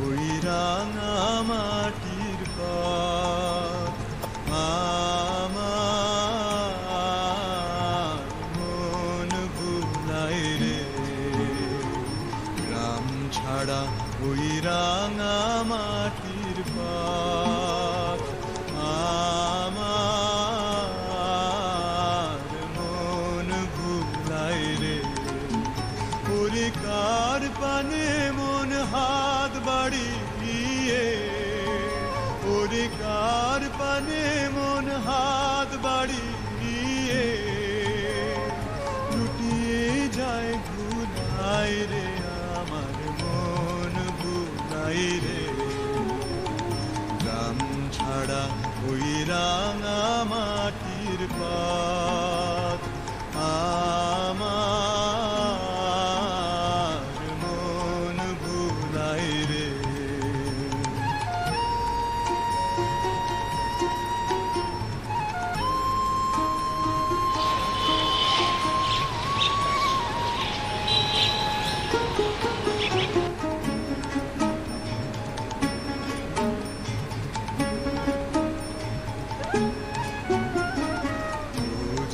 ওই রাঙা মাটির পথ আমার মন ভুলায় রে। গ্রাম ছাড়া ওই রাঙা মাটির পথ আমার মন ভুলায় রে। ওরে কার পানে মন হাত বাড়িয়ে, ওরে কার পানে মন হাত বাড়িয়ে লুটিয়ে যায় ভুলায় রে। আমার মন ভুলায় রে। গ্রাম ছাড়া ওই রাঙা মাটির পথ আমার মন ভুলায় রে।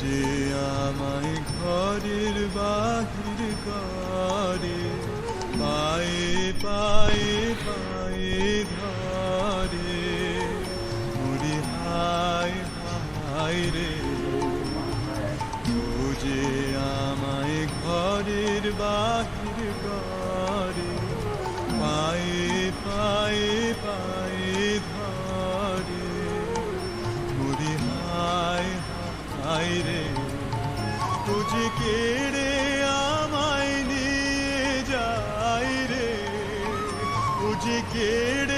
যে আমায় ঘরের বাহির করে, পায়ে পায়ে পায়ে ধরে। মরি হায় হায় রে। ও যে আমায় ঘরের বাহির করে, পায়ে পায়ে পায়ে ধরে। মরি হায় হায় রে। ও যে কেড়ে আমায় নিয়ে যায় রে। ও যে কেড়ে